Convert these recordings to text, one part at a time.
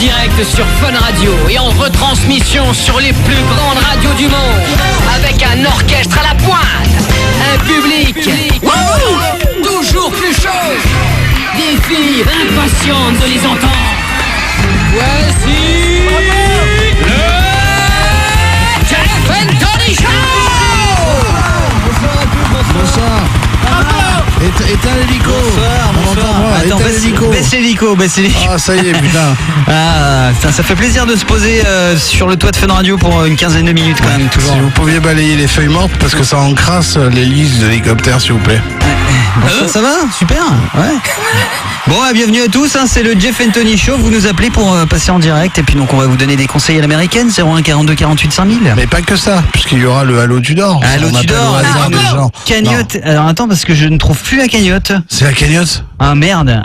direct sur Fun Radio et en retransmission sur les plus grandes radios du monde. Avec un orchestre à la pointe, un public toujours plus chaud, des filles impatientes de les entendre. Voici le Jeff and Tony Show. Bonsoir. Éteins l'hélico. Attends, baisse l'hélico. Ah, ça y est, putain. Ah, ça fait plaisir de se poser sur le toit de Fun Radio pour une quinzaine de minutes quand même, toujours. Si vous pouviez balayer les feuilles mortes parce que ça encrasse l'hélice de l'hélicoptère, s'il vous plaît. Ça va, super. Ouais. Bon, bienvenue à tous, c'est le Jeff and Tony Show. Vous nous appelez pour passer en direct et puis donc on va vous donner des conseils à l'américaine. 01 42 48 5000. Mais pas que ça, puisqu'il y aura le Halo Tudor. Halo Tudor, cagnotte. Alors attends, parce que je ne trouve plus la cagnotte. C'est la cagnotte. Ah merde.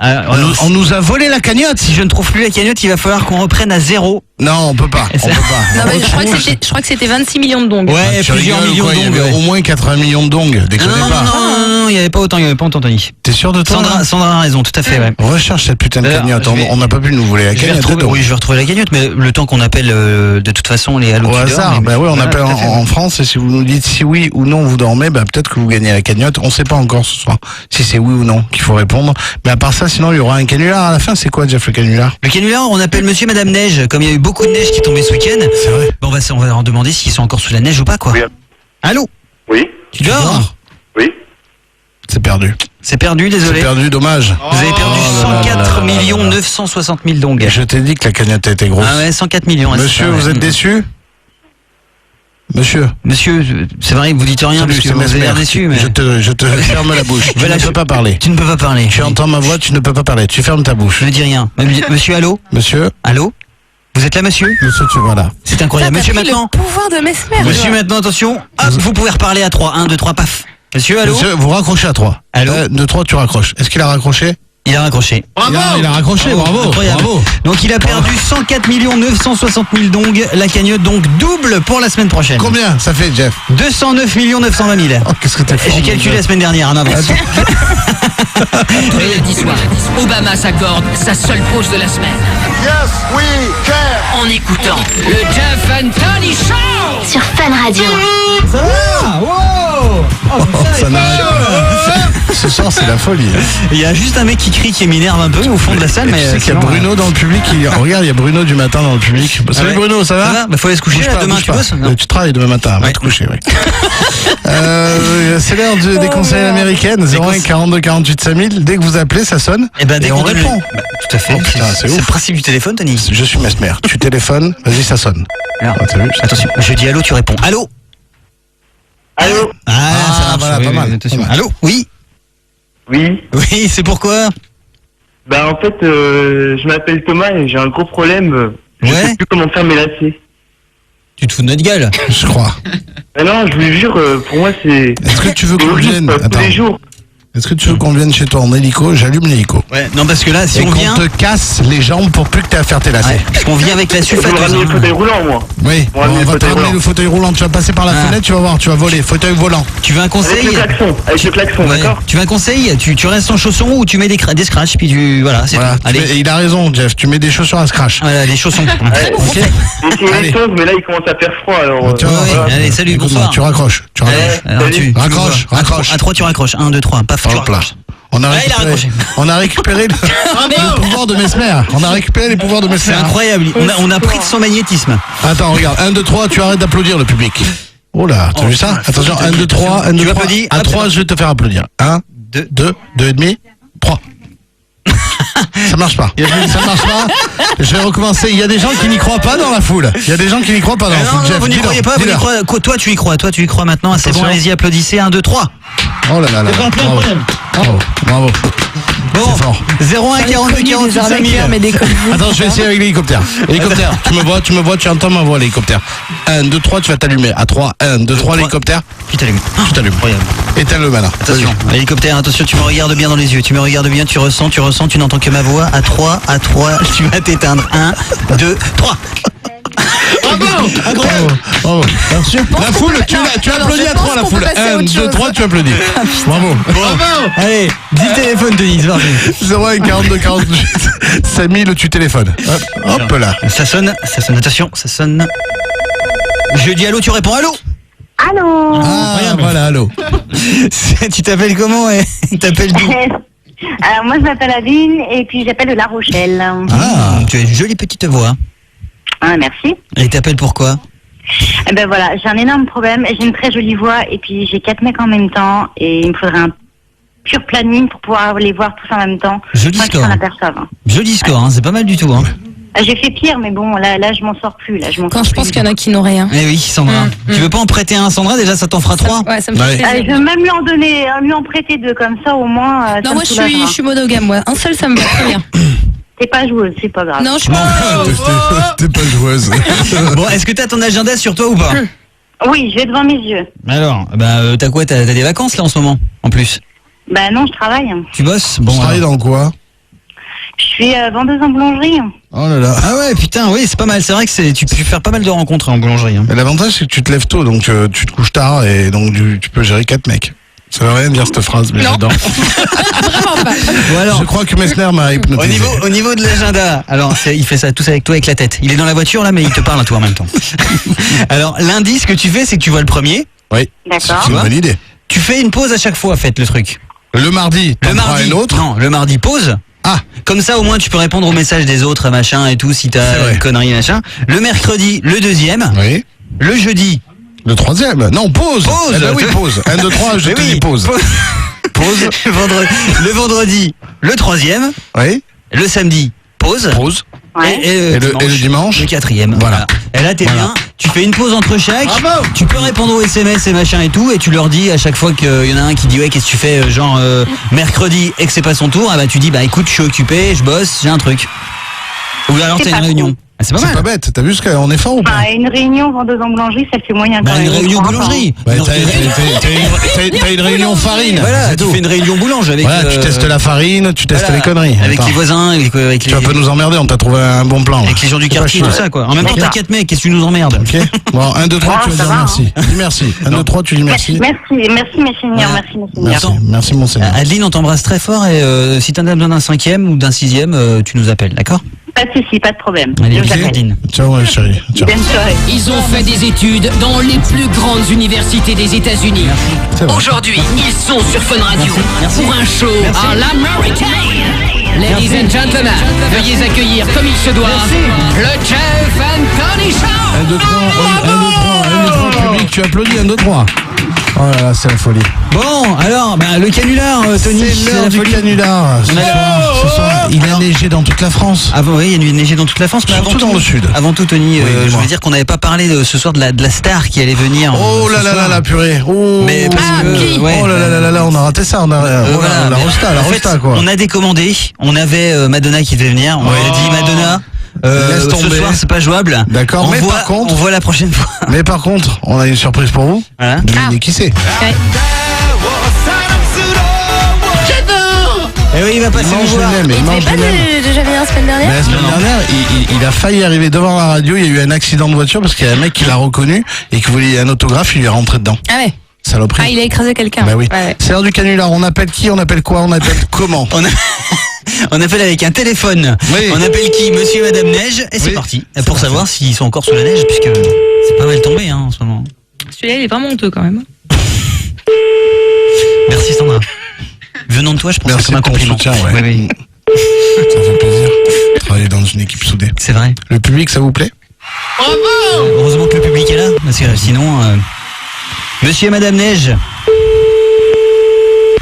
On nous a volé la cagnotte. Si je ne trouve plus la cagnotte, il va falloir qu'on reprenne à zéro. Non, on peut pas. Non, mais je crois que c'était 26 millions de dongs. Ouais, plusieurs millions de dongs. Ouais. Au moins 80 millions de dongs. Déconnez pas. Non, il n'y avait pas autant, Tony. T'es sûr de toi? Sandra a raison, tout à fait, ouais. On recherche cette putain de cagnotte. On n'a pas pu nous voler la cagnotte. Oui, je vais retrouver la cagnotte, mais le temps qu'on appelle de toute façon les Halo au Tudor. hasard, on appelle en France et si vous nous dites si oui ou non vous dormez, peut-être que vous gagnez la cagnotte. On sait pas encore ce soir si c'est oui ou non qu'il faut répondre. Mais à part ça, sinon il y aura un canular à la fin. C'est quoi, Jeff, le canular? Le canular, on appelle Monsieur et Madame Neige. Comme il y a eu beaucoup de neige qui tombait ce week-end, c'est vrai. On va leur demander s'ils sont encore sous la neige ou pas, quoi. Oui. Allô? Oui. Tu dors? Oui. C'est perdu. C'est perdu, désolé. C'est perdu, dommage. Vous avez perdu 104 960 000 dongs. Je t'ai dit que la cagnotte était grosse. Ah ouais, 104 millions. Monsieur, vous êtes déçu? Monsieur, c'est vrai que vous dites rien parce que vous avez l'air déçu. Mais... Je te ferme la bouche. Tu ne peux pas parler. Tu ne peux pas parler. Tu entends ma voix, tu ne peux pas parler. Tu fermes ta bouche. Je ne dis rien. Monsieur, allô? Monsieur? Allô? Vous êtes là, monsieur? Monsieur, tu vois là. C'est incroyable. Monsieur, maintenant. Le pouvoir de Mesmer. Monsieur, maintenant, attention. Hop, vous pouvez reparler à 3. 1, 2, 3, paf. Monsieur, allô? Monsieur, vous raccrochez à 3. Allô? 2, 3, tu raccroches. Est-ce qu'il a raccroché? Il a raccroché. Bravo! Il a raccroché, bravo! Donc il a perdu 104 960 000 dongs. La cagnotte donc double pour la semaine prochaine. Combien ça fait, Jeff? 209 920 000. Oh, qu'est-ce que t'as fait? J'ai calculé la semaine dernière, en avance. Tous les lundis soirs, Obama s'accorde sa seule pause de la semaine. Yes, we can. En écoutant le Jeff and Tony Show Sur Fun Radio. Ça va? Wow! Ça n'arrête pas. Ce soir, c'est la folie. Il y a juste un mec qui crie, qui m'énerve un peu au fond de la salle. Mais Mais tu sais qu'il y a Bruno dans le public. Regarde, il y a Bruno du matin dans le public. Salut Bruno, ça va? Faut aller se coucher là, demain, tu bosses? Tu travailles demain matin, va te coucher, oui. C'est l'heure des conseils américaines. 01 42 48 5000. Dès que vous appelez, ça sonne. Et dès on qu'on donne répond. Tout à fait. Oh, putain, c'est le ouf. principe du téléphone, Tony. Je suis Mesmer. Tu téléphones, vas-y, ça sonne. Alors, t'as vu, attention, je dis allô, tu réponds. Allô? Allô? Ah, ça marche. voilà, pas mal. Attention. Allô? Oui? Oui. Oui, c'est pourquoi? En fait, je m'appelle Thomas et j'ai un gros problème. Je Ouais. sais plus comment faire mes lacets. Tu te fous de notre gueule? Je crois. Non, je vous jure, pour moi c'est... Est-ce que tu veux qu'on vienne? tous les jours. Est-ce que tu veux qu'on vienne chez toi en hélico? J'allume l'hélico. Ouais, non, parce que là, si Et on qu'on vient. te casse les jambes pour plus que tu aies à faire tes lacets. Ouais, parce qu'on vient avec la Je vais me sulfateuse. ramener le fauteuil roulant, moi. Oui, On va amener on le va te fauteuil ramener roulant. le fauteuil roulant. Tu vas passer par la fenêtre, tu vas voir, tu vas voler. Fauteuil volant. Tu veux un Avec conseil? le klaxon, Ouais. d'accord? Tu veux un conseil? Tu restes en chaussons ou tu mets des scratchs, puis voilà, c'est Voilà. tout. Allez. Il a raison, Jeff. Tu mets des chaussures à scratch. Voilà, les chaussons. Ouais. Ok. J'ai essayé Allez. les choses, mais là il commence à faire froid, alors... Tu vois, ouais, voilà. allez, salut, Écoute-moi, bonsoir. Tu raccroches. Tu raccroches. Alors, Salut. Raccroche, raccroche. À 3, tu raccroches. 1, 2, 3. Paf, tu Hop là. raccroches. On a Ouais, il a raccroché. récupéré le pouvoir de Mesmer. On a récupéré les pouvoirs de C'est Mesmer. incroyable. On a pris de son magnétisme. Attends, regarde. 1, 2, 3, tu arrêtes d'applaudir le public. Oh là, t'as vu ça? Attention, 1, 2, 3, 1, 2, Tu 3. applaudis. À Hop, 3, c'est je vais te faire applaudir. 1, 2 et demi, 3. Ça marche pas. Ça marche pas. Je vais recommencer. Il y a des gens qui n'y croient pas dans la foule. Il y a des gens qui n'y croient pas dans la foule. Non, Jeff, vous n'y dis-leur, croyez pas, vous n'y dis-leur. croyez. Toi, tu y crois. Toi, tu y crois maintenant. Ah, c'est bon, Attention. allez-y, applaudissez. 1, 2, 3. Oh là là là. Bravo. Bravo. Bravo. Bon, C'est fort. 01 42 48 5000. mais décolle-vous. Attends, je vais essayer avec l'hélicoptère. Hélicoptère, tu me vois, tu entends ma voix, l'hélicoptère. 1, 2, 3, tu vas t'allumer. À 3, 1, 2, 3, l'hélicoptère. Tu t'allumes. Tu t'allumes. Incroyable. Éteins-le maintenant. Attention, hélicoptère, attention, tu me regardes bien dans les yeux, tu me regardes bien, tu ressens, tu n'entends que ma voix. À 3, tu vas t'éteindre. 1, 2, 3. Bravo. La foule, tu applaudis à 3 la foule. 1, 2, 3, tu applaudis. Bravo. Allez, dis le téléphone, Denise, vas-y. 01 42 48 5000, tu téléphones. Hop là. Ça sonne, attention, ça sonne. Je dis allô, tu réponds allô. Allô. Ah, voilà, allô. Tu t'appelles comment et t'appelles d'où? Alors moi je m'appelle Aline et puis j'appelle de La Rochelle. Ah, tu as une jolie petite voix. Ah, merci. Et t'appelles pourquoi? Eh ben voilà, j'ai un énorme problème. J'ai une très jolie voix et puis j'ai 4 mecs en même temps et il me faudrait un pur planning pour pouvoir les voir tous en même temps. Joli sans qu'ils score. s'en aperçoivent. Joli score, hein, c'est pas mal du tout. Hein. J'ai fait pire, mais bon, là je m'en sors plus. Quand je pense qu'il y en a qui n'ont rien. Eh oui, Sandra. Tu veux pas en prêter un, Sandra? Déjà, ça t'en fera 3. Ouais, ça me fait plaisir. Je veux même lui en prêter 2 comme ça au moins. Non, moi je suis monogame, moi. Un seul, ça me va très bien. T'es pas joueuse, c'est pas grave. Non, je suis pas. T'es pas joueuse. Bon, est-ce que t'as ton agenda sur toi ou pas? Oui, je vais devant mes yeux. Alors, t'as quoi? T'as des vacances là en ce moment, en plus? Bah non, je travaille. Tu bosses? Bon, Bon, tu travailles dans quoi? Je suis vendeuse en boulangerie. Oh là là. Ah ouais, putain, oui, c'est pas mal. C'est vrai que tu peux faire pas mal de rencontres en boulangerie. Hein. Mais l'avantage, c'est que tu te lèves tôt, donc tu te couches tard et donc tu peux gérer 4 mecs. Ça veut rien dire cette phrase, mais j'adore. Vraiment pas. Bon, alors, Je crois que Messner m'a hypnotisé. au niveau de l'agenda, alors il fait ça tous avec toi avec la tête. Il est dans la voiture là, mais il te parle à toi en même temps. Alors lundi, ce que tu fais, c'est que tu vois le premier. Oui. D'accord. C'est une bonne idée. Tu fais une pause à chaque fois, faites le truc. Le mardi, Le t'en prends mardi, un autre. non, le mardi pause. Ah, Comme ça, au moins, tu peux répondre aux messages des autres, machin et tout, si C'est t'as vrai. une connerie, machin. Le mercredi, le deuxième. oui. Le jeudi. Le troisième. Non, pause. Pause. Eh ben oui, pause. 1, 2, 3, je Mais te oui, dis pause. Pause. Le vendredi, le troisième. Oui. Le samedi, pause. Pause. Ouais. Et le dimanche Le quatrième. Voilà. Et là, t'es Voilà. bien. Tu fais une pause entre chaque. Bravo. Tu peux répondre aux SMS et machin et tout. Et tu leur dis à chaque fois qu'il y en a un qui dit ouais, qu'est-ce que tu fais, genre mercredi et que c'est pas son tour. Ah bah tu dis bah écoute, je suis occupé, je bosse, j'ai un truc. Ou alors C'est t'as pas une réunion. con. Ah, c'est pas C'est mal. pas bête. T'as vu ce qu'on est fort ou pas? Enfin, une réunion vendeuse en boulangerie, ça le fait moyen quand Bah, même. une réunion je crois, boulangerie. Ouais, Non, t'as une réunion farine. Voilà, c'est tu tout. fais une réunion boulange avec. Voilà, tu testes la farine, tu testes voilà, les conneries. avec Attends. les voisins, avec Tu vas pas nous emmerder, on t'a trouvé un bon plan. là. avec les gens du C'est pas quartier, chiant. tout ça quoi. En même temps, t'as 4 mecs, qu'est-ce que tu nous emmerdes? Ok. Bon, 1, 2, 3, Ah, tu vas ça dire va, merci. Dis merci. 1, 2, 3, tu dis merci. Merci mes seigneurs, Voilà. merci mes seigneurs. Merci. Attends. Merci, monseigneur. Adeline, on t'embrasse très fort et si t'en as besoin d'un 5e ou d'un 6e, tu nous appelles, d'accord? Pas de soucis, pas de problème. Allez, Je bisous, t'appelle. Adeline. Ciao, ouais, chérie. Ciao. Bonne soirée. Ils ont fait des études dans les plus grandes universités des États-Unis. C'est vrai. Aujourd'hui, ils sont sur Fun Radio Merci. pour un show à l'américaine. Ladies and gentlemen, veuillez accueillir comme il se doit le Jeff and Tony Show. 1, 2, 3, 1, 2, 3, public, tu applaudis, 1, 2, 3. Oh là là, c'est la folie. Bon, alors, le canular, Tony, C'est l'heure la du folie. canular. Ce soir, il a neigé dans toute la France. Avant, oui, il y a neigé dans toute la France, mais Surtout avant dans tout, le sud. Avant tout, Tony, je dis-moi. veux dire qu'on n'avait pas parlé ce soir de la star qui allait venir. Oh là ce là soir. là là, purée. Oh. Mais parce que, ouais, Oh là là là là, on a raté ça. On a, voilà, la mais rosta, en fait, quoi. on a décommandé. On avait Madonna qui devait venir. On Ouais. a dit Madonna. Laisse Ce tomber. soir, c'est pas jouable. D'accord, mais par contre- on voit la prochaine fois. Mais par contre, on a une surprise pour vous. Voilà. Devinez qui c'est. Et oui, il va passer Il nous mange voir. le même, il Il mange devait le pas même. déjà venir la semaine Mais dernière la semaine Non. dernière, il a failli arriver devant la radio. Il y a eu un accident de voiture parce qu'il y a un mec qui l'a reconnu et qui voulait un autographe. Il lui est rentré dedans. Ah ouais. Saloperie. Ah, il a écrasé quelqu'un. Bah oui. Ouais, ouais. C'est l'heure du canular. On appelle qui? On appelle quoi? On appelle comment? On appelle avec un téléphone. Oui. On appelle qui? Monsieur et Madame Neige. Et c'est Oui. parti. Pour savoir s'ils sont encore sous la neige, puisque c'est pas mal tombé en ce moment. Celui-là, il est vraiment honteux quand même. Merci Sandra. Venant de toi, je pense que Merci c'est comme un pour ton compliment. soutien, ouais. Oui, oui. Ça fait plaisir. Travailler dans une équipe soudée. C'est vrai. Le public, ça vous plaît? Heureusement que le public est là, parce que sinon, Monsieur et Madame Neige,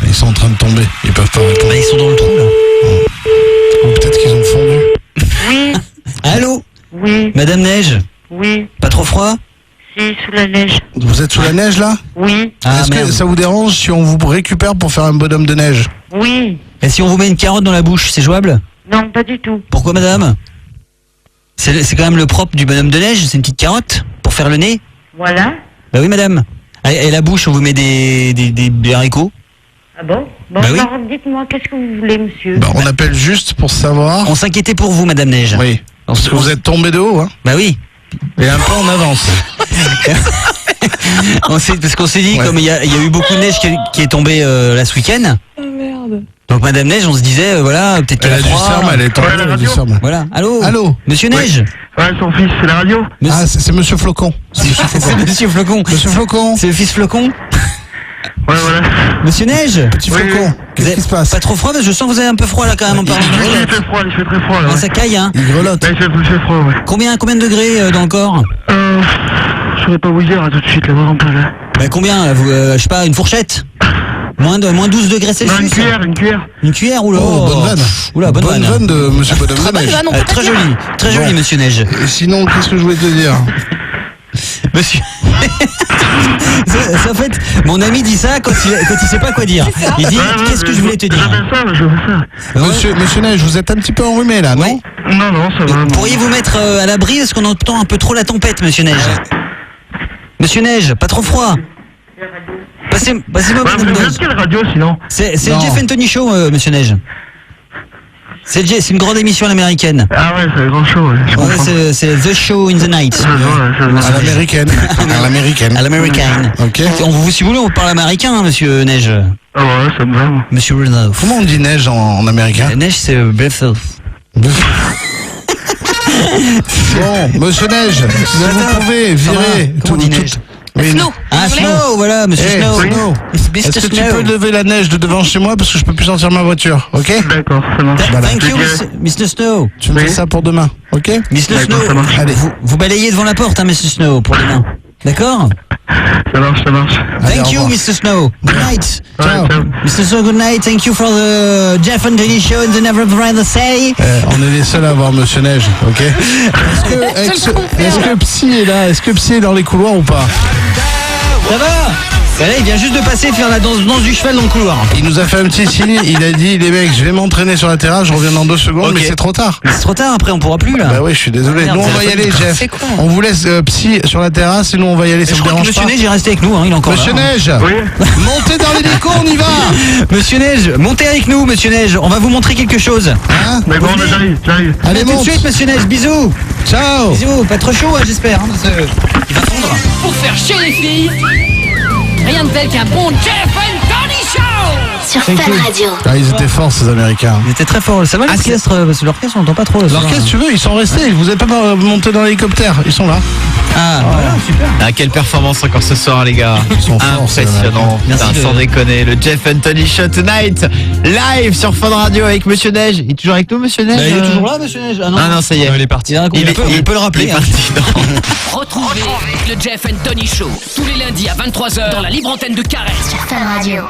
Ils sont en train de tomber. Ils peuvent pas répondre. bah, ils sont dans le trou là. Ou peut-être qu'ils ont fondu. Oui, Allô, oui, Madame Neige, oui, pas trop froid? si, sous la neige. Vous êtes sous la neige là? Oui, Est-ce que merde. ça vous dérange si on vous récupère pour faire un bonhomme de neige? oui, Et si on vous met une carotte dans la bouche, c'est jouable? non, pas du tout. Pourquoi Madame? C'est quand même le propre du bonhomme de neige, c'est une petite carotte pour faire le nez? Voilà. Bah oui Madame. Et la bouche, on vous met des haricots? Ah bon? Bon, Bah oui. alors dites-moi, qu'est-ce que vous voulez, monsieur? Bah, on appelle juste pour savoir. On s'inquiétait pour vous Madame Neige. Oui. Parce que vous êtes tombé de haut, hein? Bah oui. Et un peu en avance. Parce qu'on s'est dit, Ouais. comme il y a eu beaucoup de neige qui est tombée là ce week-end. Oh merde. Donc Madame Neige, on se disait, voilà, peut-être qu'elle Elle a du froid. serme, elle est tombée, Ouais, la elle a du radio. serme. Voilà. Allô. Allô. Monsieur Neige. Ouais, son fils, c'est la radio. Ah, c'est Monsieur Flocon. C'est Monsieur C'est Flocon. Monsieur Flocon. Monsieur Flocon. C'est le fils Flocon. Ouais, voilà. Monsieur Neige. Petit Oui, Flocon. oui. Qu'est-ce qui se passe? Pas trop froid, parce que je sens que vous avez un peu froid là quand même en parlant. Il fait froid, là. Ah, Ouais. ça caille, hein. Il grelotte. Ouais, il fait froid, ouais. Combien de degrés dans le corps? Je saurais pas vous dire, là, tout de suite, là, vraiment pas, là. Bah combien là, je sais pas, une fourchette? Moins 12 degrés Non, Celsius. une cuillère. Une cuillère, oula. Oh, bonne vanne. Oula, bonne vanne. de Monsieur Bonhomme Très de bonne Neige. vanne, on peut pas Très dire. joli, très joli, Bon. Monsieur Neige. Et sinon, qu'est-ce que je voulais te dire? Monsieur. C'est en fait, mon ami dit ça quand il sait pas quoi dire. Il dit, qu'est-ce que je voulais te dire? Je fais ça. Monsieur Neige, vous êtes un petit peu enrhumé là, non? Oui. Non, ça va. Pourriez-vous mettre à l'abri parce qu'on entend un peu trop la tempête, Monsieur Neige. Monsieur Neige, pas trop froid. Passez-moi Ouais, Madame vous Neige. êtes quelle radio, sinon? C'est le Non. Jeff Anthony Show, Monsieur Neige. C'est une grande émission à l'américaine. Ah ouais, c'est grand show, ouais. Je Ouais, comprends. c'est The Show in the Night. Je vois. À l'américaine. À l'américaine. À l'américaine. Ok. Si vous voulez, on parle américain, hein, Monsieur Neige. Ah ouais, ça me va, moi. Monsieur Rudolph. Comment on dit neige en américain? La neige, c'est Breath. Bon, Monsieur Neige, si vous pouvez virer Comment on dit neige? Oui, Snow. Ah, en anglais. Snow, voilà, Monsieur Eh, Snow. Snow. Mr. Est-ce que tu Snow. peux lever la neige de devant chez moi parce que je peux plus sortir ma voiture, ok? D'accord, ça marche. Voilà. Thank you, Mr. Snow. Tu me fais ça pour demain, ok? Mr. D'accord, Snow, ça marche. Allez. vous balayez devant la porte, hein, Mr. Snow, pour demain. D'accord? Ça marche. Allez, Thank au you, revoir. Mr. Snow. Good night. Ciao. Ouais, ciao. Mr. Snow, good night. Thank you for the Jeff Anthony Show in the Never Brother Say. On est les seuls à avoir Monsieur Neige, ok? Est-ce que Psy est là? Est-ce que Psy est dans les couloirs ou pas? Ça va? Bah là, il vient juste de passer faire la danse du cheval dans le couloir. Il nous a fait un petit signe, il a dit les mecs, je vais m'entraîner sur la terrasse, je reviens dans 2 secondes, Ok. mais c'est trop tard. Mais c'est trop tard, après on pourra plus là. Bah oui, je suis désolé. Ah, merde, nous on c'est va la y aller, faute. Jeff. C'est con. On vous laisse Psy sur la terrasse et nous on va y aller, Et ça je vous crois que dérange Monsieur pas? Neige est resté avec nous, hein, il est encore Monsieur là. Neige, Oui. montez dans l'hélico, on y va. Monsieur Neige, montez avec nous, Monsieur Neige, on va vous montrer quelque chose. Hein? Mais bon, j'arrive. Allez, À tout de monte. suite, Monsieur Neige, bisous. Ciao. Bisous, pas trop chaud, hein, j'espère. Hein, parce que il va fondre. Pour faire chier les filles, rien de tel qu'un bon Jeff Anthony Show. Sur Fun Radio. Ah, ils étaient forts ces Américains. Il était très fort. Ça va l'orchestre, parce que l'orchestre on n'entend pas trop. là, ce soir. L'orchestre, tu veux, ils sont restés, vous êtes pas monté dans l'hélicoptère, ils sont là. Ah, voilà, super. Ah, quelle performance encore ce soir, les gars. Ils sont forts, Impressionnant. Merci Putain, de- sans déconner. Le Jeff Anthony Show Tonight, live sur Fun Radio avec Monsieur Neige. Il est toujours avec nous, Monsieur Neige? Bah, il est toujours là, Monsieur Neige. Ah non, Ah non, ça y est. il est parti. On peut le rappeler. Il est hein. parti, non. Retrouvez le Jeff Anthony Show tous les lundis à 23h dans la libre antenne de Caresse. Sur Fun Radio.